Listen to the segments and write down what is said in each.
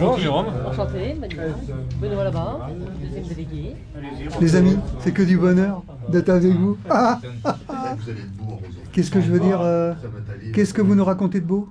Bonjour Jérôme. Enchanté, Benoît là-bas, deuxième délégué. Les amis, c'est que du bonheur d'être avec vous. Qu'est-ce que je veux dire qu'est-ce que vous nous racontez de beau?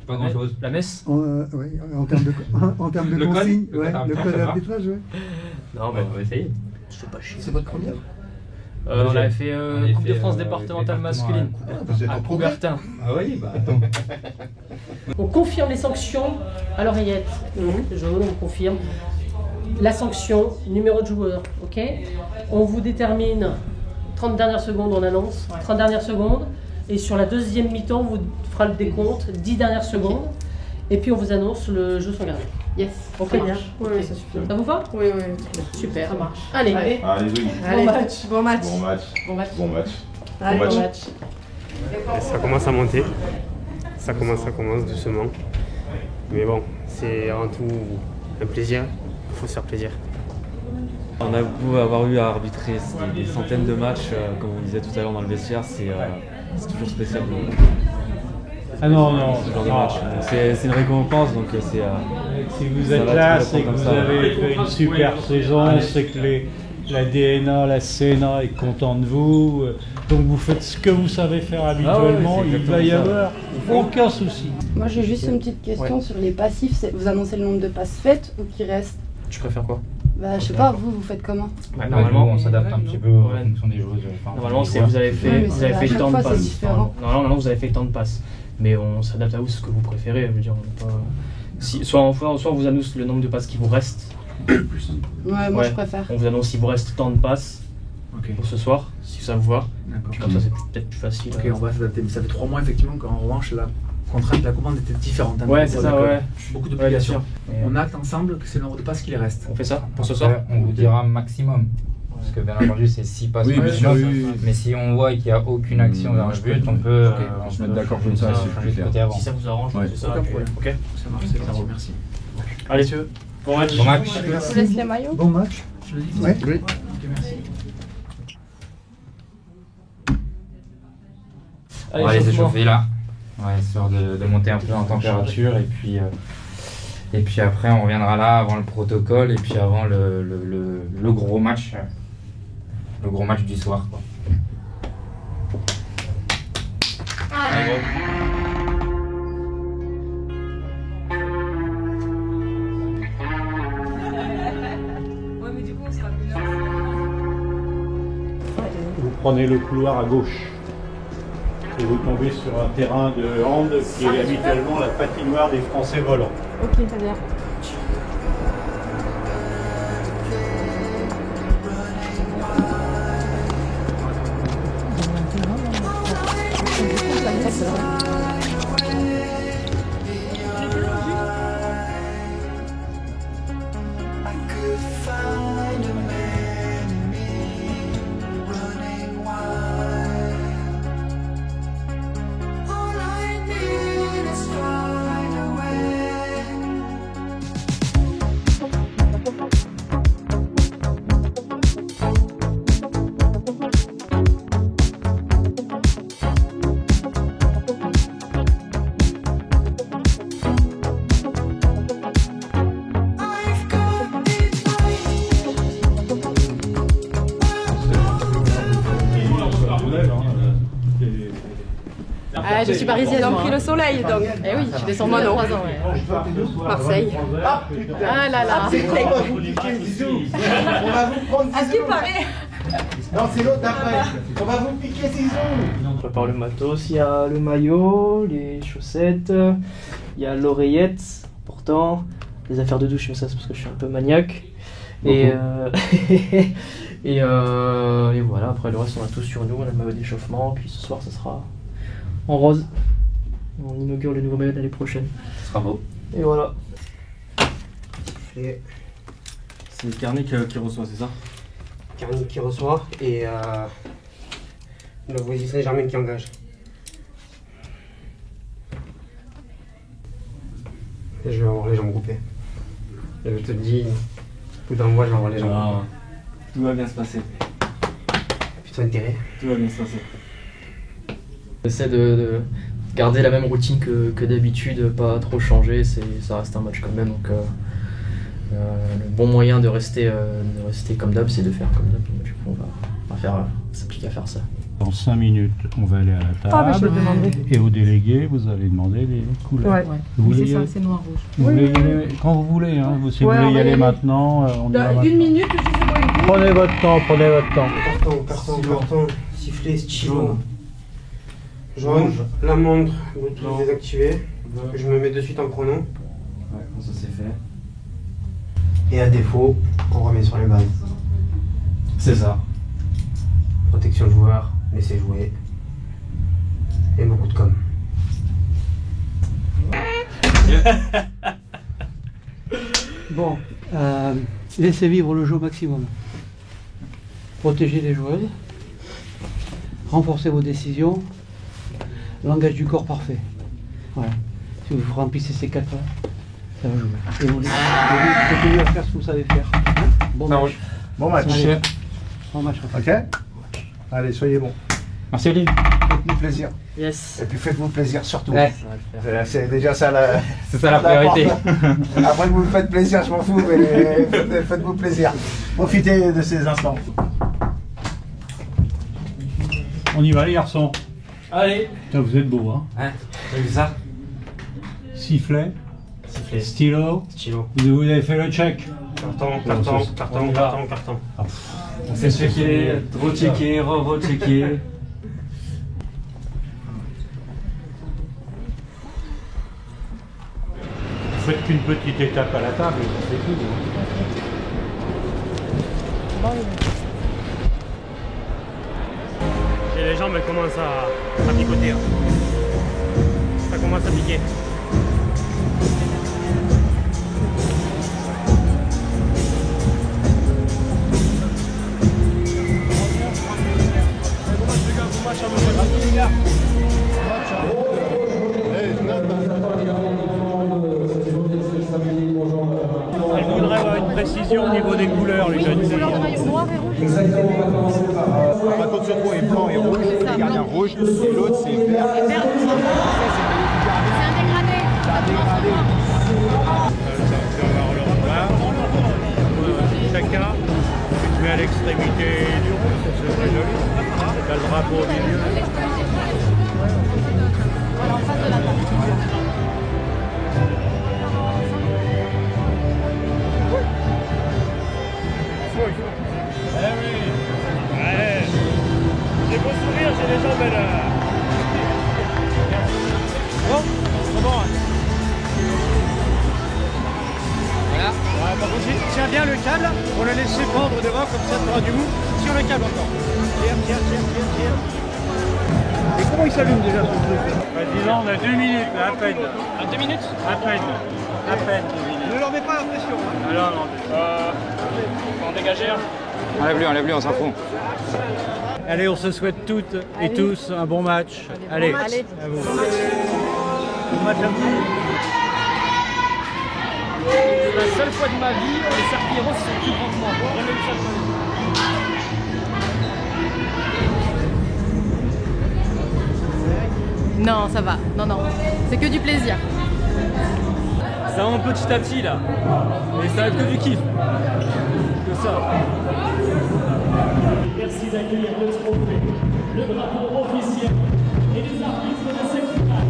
Pas grand chose. La messe ouais, en termes de consignes, le code d'arbitrage, ouais. Non, mais on va essayer. C'est pas chier. C'est votre première? On avait fait Coupe de France départementale masculine. À Coubertin. Ah oui, bah attends. On confirme les sanctions à l'oreillette. Jaune, on confirme. La sanction, numéro de joueur, ok? On vous détermine 30 dernières secondes, on annonce. 30 dernières secondes. Et sur la deuxième mi-temps, on vous fera le décompte, 10 dernières secondes. Et puis on vous annonce le jeu sans gardien. Yes. Ok, Très bien. bien. Oui, ça suffit. Ça vous va? Oui, oui. Super. Ça marche. Allez. Allez. Allez, oui. Allez. Bon match. Bon match. Bon match. Bon match. Bon match. Allez, Bon match. bon match. Ça commence à monter, ça commence doucement. Mais bon, c'est avant tout un plaisir, il faut se faire plaisir. On a beau avoir eu à arbitrer des centaines de matchs, comme on disait tout à l'heure dans le vestiaire, c'est toujours spécial. Ah non, non, ce genre de match. C'est une récompense, donc c'est. Si vous êtes là, c'est que vous avez fait une super saison, c'est que la DNA, la CNA est content de vous, donc vous faites ce que vous savez faire habituellement, il va y avoir aucun souci. Moi j'ai juste une petite question sur les passifs. Vous annoncez le nombre de passes faites ou qui restent? Tu préfères quoi? Bah je sais pas, vous faites comment? Bah, normalement, on s'adapte un petit peu en fonction des joueuses. Normalement, c'est vous avez fait tant de passes. Normalement, vous avez fait tant de passes. Mais on s'adapte à vous, ce que vous préférez. Je veux dire, on pas... soit on vous annonce le nombre de passes qui vous reste. Ouais, moi je préfère. On vous annonce s'il vous reste tant de passes pour ce soir, si ça vous va. Puis comme ça, c'est peut-être plus facile. Ok, on va s'adapter. Mais ça fait 3 mois effectivement qu'en revanche, la contrainte de la commande était différente. Ouais, c'est ça, ouais. Beaucoup d'obligations. Ouais, on acte ensemble que c'est le nombre de passes qui les reste. On fait ça pour ce Après, soir. on vous dira maximum. Parce que bien entendu, c'est 6 passes par match. Mais si on voit qu'il n'y a aucune action vers le but, on peut se mettre d'accord comme ça, c'est plus clair. Si ça vous arrange, on fait ça. Aucun problème. Ok. Ça marche, c'est gentil, merci. Allez, bon match. Bon match. Je vous laisse les maillots. Bon match. Je le dis. Ouais. Oui. Ok, merci. On va les échauffer là. Ouais, histoire de monter un peu en température et puis après on reviendra là avant le protocole et puis avant le gros match. Le gros match du soir quoi. Vous prenez le couloir à gauche et vous tombez sur un terrain de hand qui est habituellement la patinoire des Français volants. Ok, très bien. Ah, je suis parisienne. Ils ont pris le soleil donc. Eh oui, je descends moi non. 3 ans, ouais. Marseille. Ah là là. C'est quoi? On va vous piquer Zizou. On va vous prendre Zizou. À ce qui paraît. Non, c'est l'autre d'après. On va vous piquer Zizou. On prépare le matos, il y a le maillot, les chaussettes, il y a l'oreillette, pourtant, les affaires de douche, mais ça c'est parce que je suis un peu maniaque. Et, et voilà, après le reste on a tout sur nous, on a le maillot d'échauffement, puis ce soir ça sera en rose. On inaugure le nouveau maillot l'année prochaine. Ce sera beau. Et voilà. C'est le carnet qui reçoit, c'est ça? Carnet qui reçoit et le Voisy Saint-Germain qui engage. Et je vais avoir les jambes groupées. Et je te dis, coup d'envoi, je vais avoir les jambes groupées. Tout va bien se passer. Putain intérêt. Tout va bien se passer. J'essaie de garder la même routine que d'habitude, pas trop changer, ça reste un match quand même. Donc le bon moyen de rester comme d'hab, c'est de faire comme d'hab. Du coup, on va s'appliquer à faire ça. Dans 5 minutes, on va aller à la table et aux délégués, vous allez demander les couleurs. Ouais. Vous voulez C'est ça, c'est noir-rouge. Vous voulez y aller quand vous voulez, hein. Si vous voulez y aller maintenant, on y va maintenant. Une minute, je sais pas. Prenez votre temps, prenez votre temps. Carton, sifflet, stylo. Jaune, la montre, Bluetooth désactivée. Je me mets de suite en chrono. Ouais, ça c'est fait. Et à défaut, on remet sur les bases. C'est ça. Protection joueur, laissez jouer. Et beaucoup de com. Bon, laissez vivre le jeu au maximum. Protégez les joueuses. Renforcez vos décisions. Langage du corps parfait. Voilà. Si vous remplissez ces 4 là, ça va jouer. Et vous continuez à faire ce que vous savez faire. Bon match. Bon match. Allez. Bon match. Ok. Allez, soyez bons. Merci Olivier. Faites-nous plaisir. Yes. Et puis faites-vous plaisir surtout. Ouais. C'est déjà ça la. C'est ça la priorité. Après que vous me faites plaisir, je m'en fous, mais faites-vous plaisir. Profitez de ces instants. On y va les garçons. Allez. Putain, vous êtes beaux, hein. Ouais, t'as vu ça? Sifflet. Sifflet. Stylo. Stylo. Vous avez fait le check. Carton. On s'est checké, rechecké, re-rechecké. Vous faites qu'une petite étape à la table et c'est tout. Et les jambes commencent à picoter. Ça commence à piquer. Elle voudrait avoir une précision au niveau des couleurs, les jeunes filles. Exactement, on va commencer par. Un bateau de secours est blanc et rouge, le gardien rouge, et l'autre c'est vert. C'est un dégradé. Chacun, tu te mets à l'extrémité du rouge, ça serait joli. T'as le drapeau au milieu. J'ai beau sourire, j'ai les jambes là. Bon, c'est bon. Voilà. Ouais, par contre, tiens bien le câble pour le laisser pendre devant, comme ça tu auras du mou sur le câble encore. Tire. Et comment il s'allume déjà ce truc? Disons, on a 2 minutes, là, à peine. À 2 minutes? À peine 2 minutes. Ne leur mets pas la pression. Hein. Alors, non. Faut en dégager un. Enlève-lui, on s'en fout. Allez, on se souhaite toutes et tous un bon match. Allez, à vous. Bon match à vous. C'est la seule fois de ma vie où les Serpilleros sont plus grands que moi. Jamais eu ça de ma vie. Non, ça va. Non. C'est que du plaisir. Ça monte petit à petit là. Mais ça va être que du kiff. Que ça. Merci d'accueillir le trophée, le drapeau officiel et les arbitres de cette finale.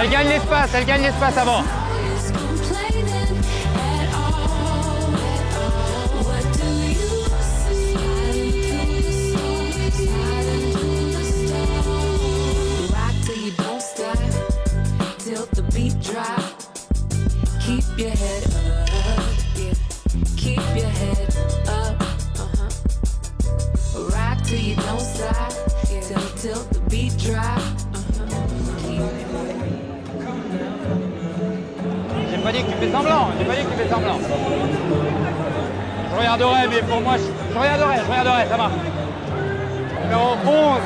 Elle gagne l'espace avant. Keep your head up, yeah. Keep your head up, rock till you don't stop, till the beat drop, J'ai pas dit que tu fais semblant, Je regarderai, mais pour moi, je regarderai, ça marche. Numéro 11.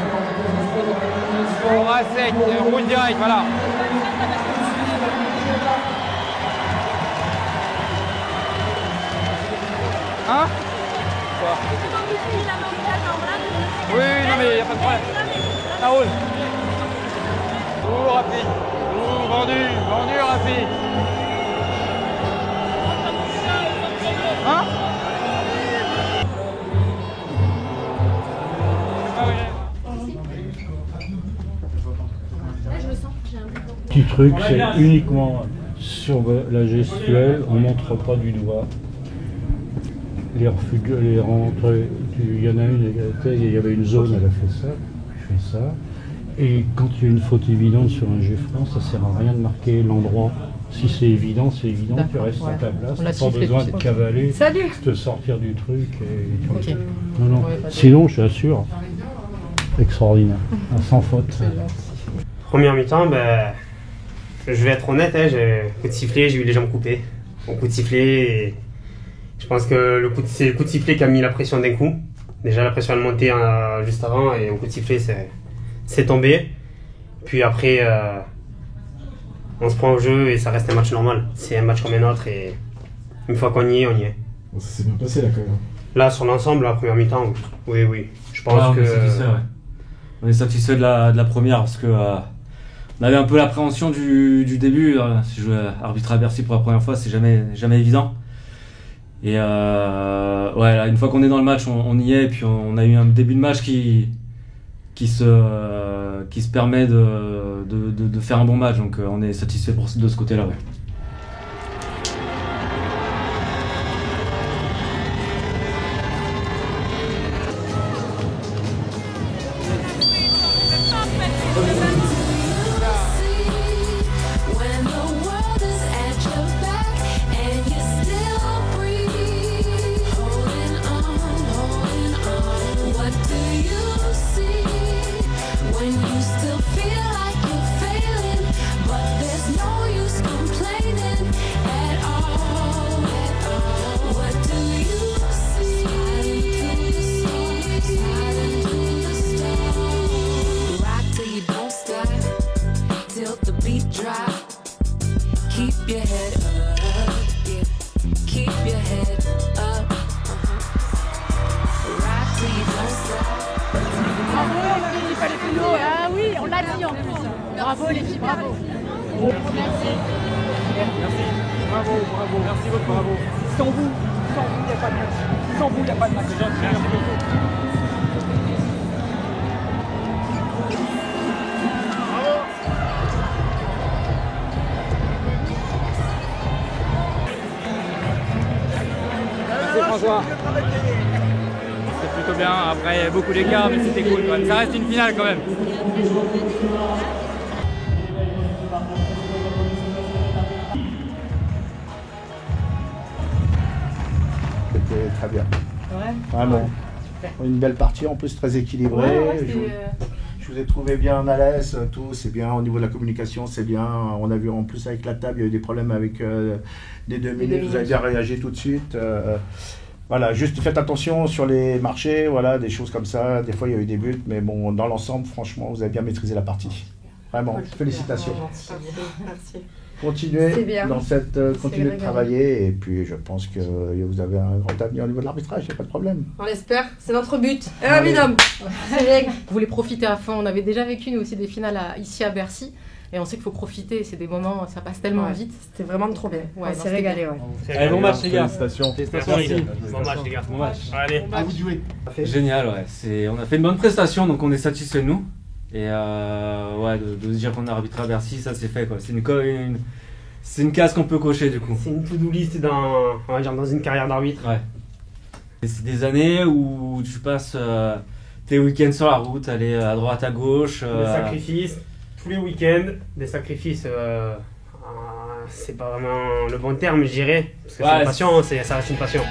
Bras sec, rouge direct, voilà. Hein? Quoi? Oui, non mais il n'y a pas de problème. Ça roule. Rafi. Vendu, Rafi. Hein? Petit truc, c'est uniquement sur la gestuelle, on ne montre pas du doigt. Les refus, les rentres, il y en a une, il y avait une zone, elle a fait ça, je fais ça. Et quand il y a une faute évidente sur un jet franc, ça sert à rien de marquer l'endroit. Si c'est évident, tu restes à ta place, tu n'as pas besoin de cavaler, de sortir du truc. Et non. Sinon, je t'assure, extraordinaire, sans faute. Première mi-temps, je vais être honnête, coup de sifflet, j'ai eu les jambes coupées. Au coup de sifflet, je pense que c'est le coup de sifflet qui a mis la pression d'un coup. Déjà la pression elle montait juste avant et au coup de sifflet c'est tombé. Puis après on se prend au jeu et ça reste un match normal. C'est un match comme un autre et une fois qu'on y est, on y est. Bon, ça s'est bien passé là quand même. Là sur l'ensemble, la première mi-temps, oui. Je pense que... On est satisfait de la première parce que on avait un peu l'appréhension du début. Si je joue arbitre à Bercy pour la première fois, c'est jamais évident. Et là, une fois qu'on est dans le match, on y est. Et puis on a eu un début de match qui se permet de faire un bon match. Donc on est satisfait de ce côté-là. Ouais. Ah oui, on l'a dit en plus. Bravo les filles, bravo. Merci. Bravo. Merci beaucoup. Bravo. Sans vous, il n'y a pas de match. Merci beaucoup. Merci François. C'est plutôt bien, après il y a beaucoup d'écart mais c'était cool quand même. Ça reste une finale quand même. C'était très bien. Ouais. Vraiment. Une belle partie, en plus très équilibrée. Je vous ai trouvé bien à l'aise, tout, c'est bien. Au niveau de la communication, c'est bien. On a vu en plus avec la table, il y a eu des problèmes avec des 2 minutes. Vous avez bien réagi tout de suite. Voilà, juste faites attention sur les marchés, voilà, des choses comme ça. Des fois, il y a eu des buts, mais bon, dans l'ensemble, franchement, vous avez bien maîtrisé la partie. Vraiment, félicitations. Merci. Continuez dans cette, continuez de travailler et puis je pense que vous avez un grand avenir au niveau de l'arbitrage, il n'y a pas de problème. On l'espère, c'est notre but. Et un binôme. Vous voulez profiter à fond. On avait déjà vécu nous aussi des finales ici à Bercy. Et on sait qu'il faut profiter, c'est des moments, ça passe tellement vite. C'était vraiment trop bien. Ouais, on s'est régalé. Allez, bon match les gars. Félicitations. Bon match les gars. Bon match. Allez, à vous de jouer. Génial, ouais. On a fait une bonne prestation, donc on est satisfait de nous. Et ouais, de se dire qu'on a arbitré à Bercy, ça c'est fait quoi. C'est une case qu'on peut cocher du coup. C'est une to-do list on va dire, dans une carrière d'arbitre. Ouais. Et c'est des années où tu passes tes week-ends sur la route, aller à droite, à gauche. Des sacrifices, tous les week-ends, des sacrifices. C'est pas vraiment le bon terme, je dirais. Parce que c'est une passion, ça reste une passion.